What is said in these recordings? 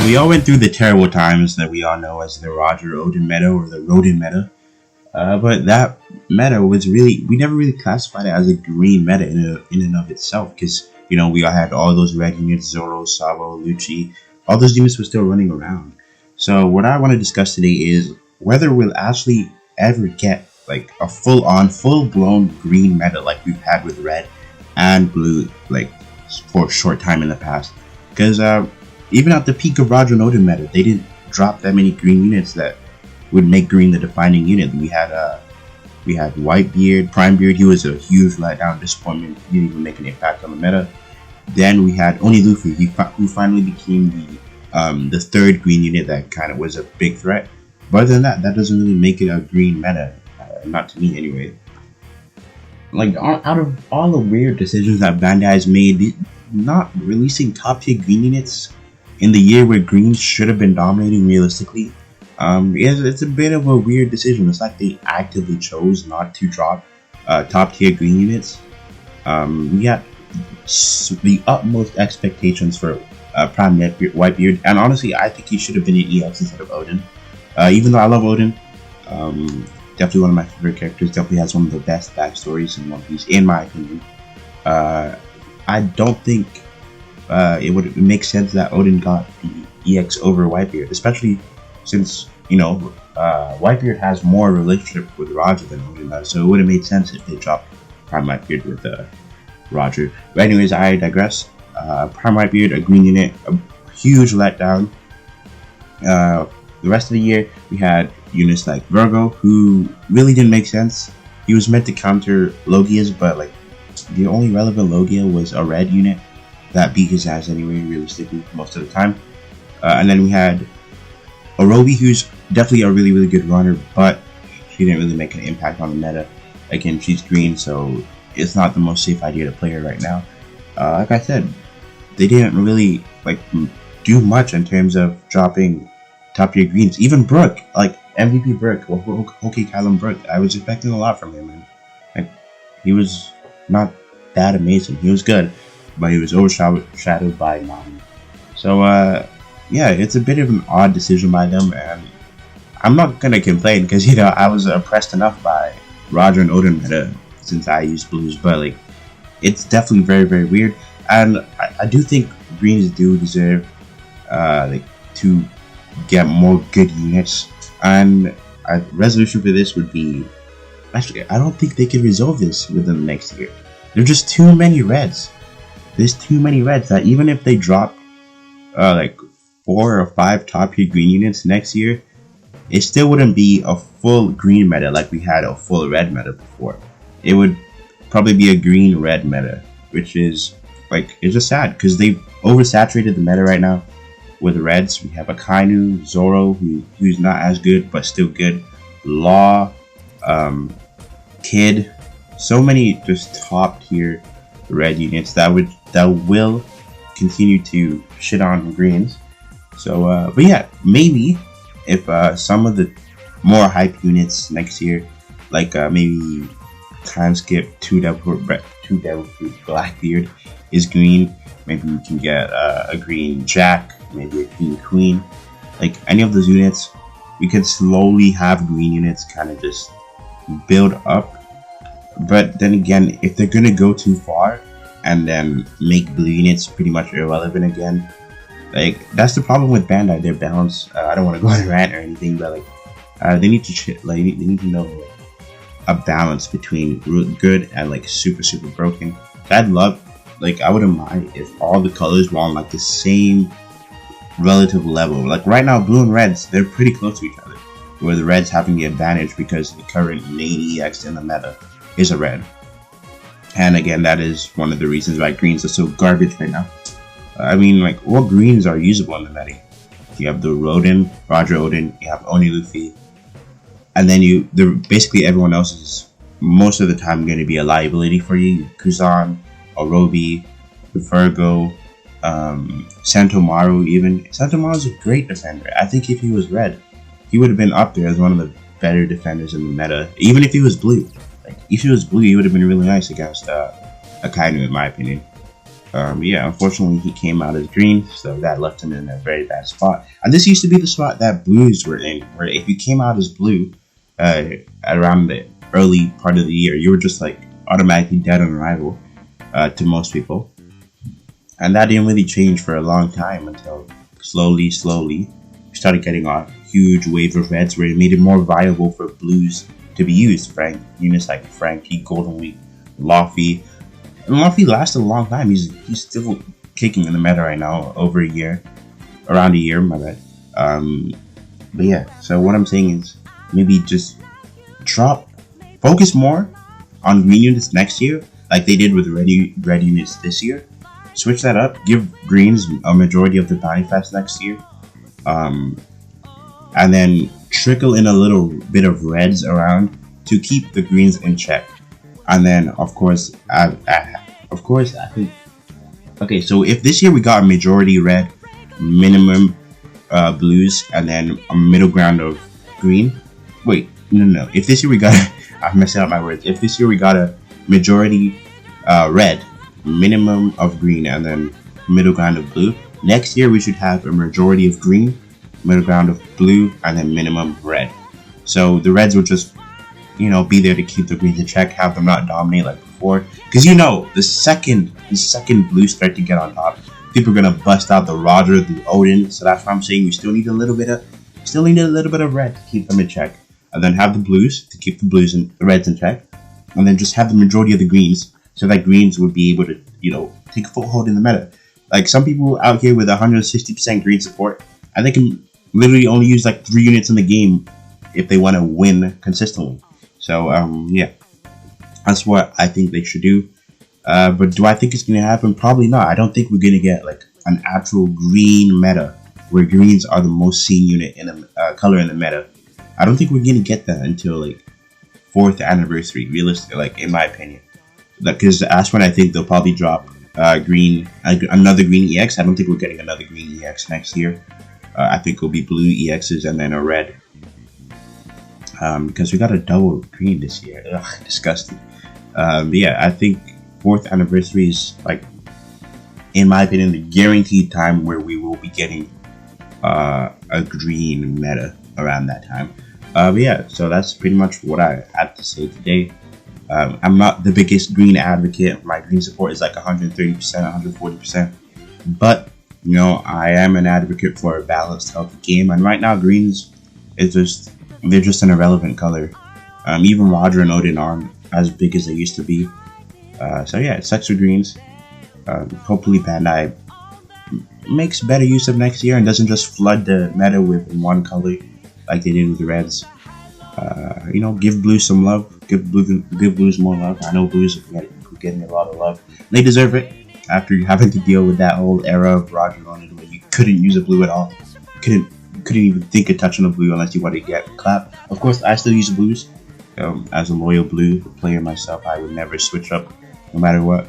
We all went through the terrible times that we all know as the Roger Odin meta or the Rodin meta. But that meta was really, we never really classified it as a green meta in and of itself, because, you know, we all had all those red units, Zoro, Sabo, Lucci, all those units were still running around. So what I want to discuss today is whether we'll actually ever get like a full-blown green meta like we've had with red and blue, like for a short time in the past. Because even at the peak of Roger and Odin meta, they didn't drop that many green units that would make green the defining unit. We had Whitebeard, Primebeard. He was a huge letdown, disappointment. He didn't even make an impact on the meta. Then we had only Luffy, who finally became the third green unit that kind of was a big threat. But other than that, that doesn't really make it a green meta, not to me anyway. Like out of all the weird decisions that Bandai has made, not releasing top tier green units in the year where green should have been dominating realistically. It's a bit of a weird decision. It's like they actively chose not to drop top tier green units. We got the utmost expectations for Prime Whitebeard, and honestly, I think he should have been an EX instead of Odin. Even though I love Odin, definitely one of my favorite characters. Definitely has one of the best backstories in One Piece, in my opinion. I don't think it would make sense that Odin got the EX over Whitebeard, especially since, you know, Whitebeard has more relationship with Roger than Odin does, so it would have made sense if they dropped Prime Whitebeard with Roger. But anyways, I digress. Prime Whitebeard, a green unit, a huge letdown. The rest of the year, we had units like Virgo, who really didn't make sense. He was meant to counter Logia's, but like the only relevant Logia was a red unit that beat his ass anyway, realistically, most of the time. And then we had Orobi, who's definitely a really, really good runner, but she didn't really make an impact on the meta. Again, she's green, so it's not the most safe idea to play her right now. Like I said, they didn't really like do much in terms of dropping top tier greens. Even Brook, like MVP Brook, okay, Callum Brook, I was expecting a lot from him, and like he was not that amazing. He was good, but he was overshadowed by Nami. So yeah, it's a bit of an odd decision by them, and I'm not gonna complain because, you know, I was impressed enough by Roger and Odin meta since I used blues, but like it's definitely very, very weird, and I do think greens do deserve like to get more good units, and a resolution for this would be, actually, I don't think they can resolve this within the next year. There's just too many reds. There's too many reds that even if they drop like 4 or 5 top tier green units next year, it still wouldn't be a full green meta like we had a full red meta before. It would probably be a green red meta, which is like, it's just sad because they've oversaturated the meta right now with reds. We have Akainu, Zoro, who's not as good but still good, Law, Kid, so many just top tier red units that will continue to shit on greens. So but yeah, maybe if some of the more hype units next year, like maybe time skip 2 Devil Fruit Blackbeard is green, maybe we can get a green Jack, maybe a green Queen, like any of those units, we can slowly have green units kind of just build up. But then again, if they're gonna go too far and then make blue units pretty much irrelevant again, like that's the problem with Bandai. Their balance. I don't want to go on a rant or anything, but like they need to they need to know a balance between good and like super broken. I'd love, like I wouldn't mind if all the colors were on like the same relative level. Like right now, blue and reds, they're pretty close to each other, where the reds having the advantage because the current main EX in the meta is a red. And again, that is one of the reasons why greens are so garbage right now. I mean, like, what greens are usable in the meta? You have the Rodin, Roger Odin, you have Oni Luffy, and then basically everyone else is most of the time going to be a liability for you. Kuzan, Orobi, Virgo, Santomaru even. Santomaru's a great defender. I think if he was red, he would have been up there as one of the better defenders in the meta, even if he was blue. Like, if he was blue, he would have been really nice against Akainu, in my opinion. Yeah, unfortunately he came out as green, so that left him in a very bad spot. And this used to be the spot that blues were in, where if you came out as blue uh, around the early part of the year, you were just like automatically dead on arrival to most people. And that didn't really change for a long time until slowly, we started getting a huge wave of reds where it made it more viable for blues to be used. Units like Frankie, Golden Week, Laffy. And Laffy lasted a long time. He's still kicking in the meta right now, over a year. Around a year, my bad. But yeah, so what I'm saying is maybe just focus more on green units next year, like they did with red units this year. Switch that up. Give greens a majority of the bounty fest next year, and then trickle in a little bit of reds around to keep the greens in check. And then, of course, I think. Okay, so if this year we got a majority red, minimum blues, and then a middle ground of green. Wait, no. If this year we got, I'm messing up my words. If this year we got a majority red, minimum of green, and then middle ground of blue, next year we should have a majority of green, middle ground of blue, and then minimum red. So the reds will just, be there to keep the greens in check, have them not dominate like before. Because the second blues start to get on top, people are gonna bust out the Roger, the Odin. So that's why I'm saying we still need a little bit of red to keep them in check, and then have the blues to keep the reds in check, and then just have the majority of the greens, so that greens would be able to, take a foothold in the meta. Like some people out here with 160% green support, and they can literally only use like 3 units in the game if they want to win consistently. So yeah, that's what I think they should do. But do I think it's going to happen? Probably not. I don't think we're going to get like an actual green meta where greens are the most seen unit in the color in the meta. I don't think we're going to get that until like 4th anniversary, realistically, like in my opinion. Because that's when I think they'll probably drop another green EX. I don't think we're getting another green EX next year. I think it'll be blue EXs and then a red. Because we got a double green this year. Ugh, disgusting. But yeah, I think 4th anniversary is, like, in my opinion, the guaranteed time where we will be getting a green meta around that time. But yeah, so that's pretty much what I had to say today. I'm not the biggest green advocate. My green support is like 130%, 140%. But, I am an advocate for a balanced, healthy game. And right now, greens they're just an irrelevant color. Even Roger and Odin aren't as big as they used to be. So yeah, it sucks for greens. Hopefully Bandai makes better use of next year and doesn't just flood the meta with one color like they did with the reds. Give blues some love. Give blues more love. I know blues are getting a lot of love. They deserve it after having to deal with that whole era of Roger Ronin where you couldn't use a blue at all. Couldn't even think of touching a blue unless you wanted to get clapped. Of course, I still use blues. As a loyal blue player myself, I would never switch up no matter what.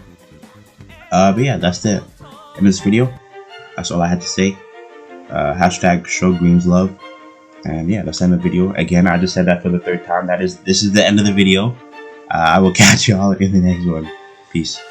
But yeah, that's it. In this video, that's all I had to say. Hashtag show greens love. And yeah, let's end the video. Again, I just said that for the 3rd time. This is the end of the video. I will catch y'all in the next one. Peace.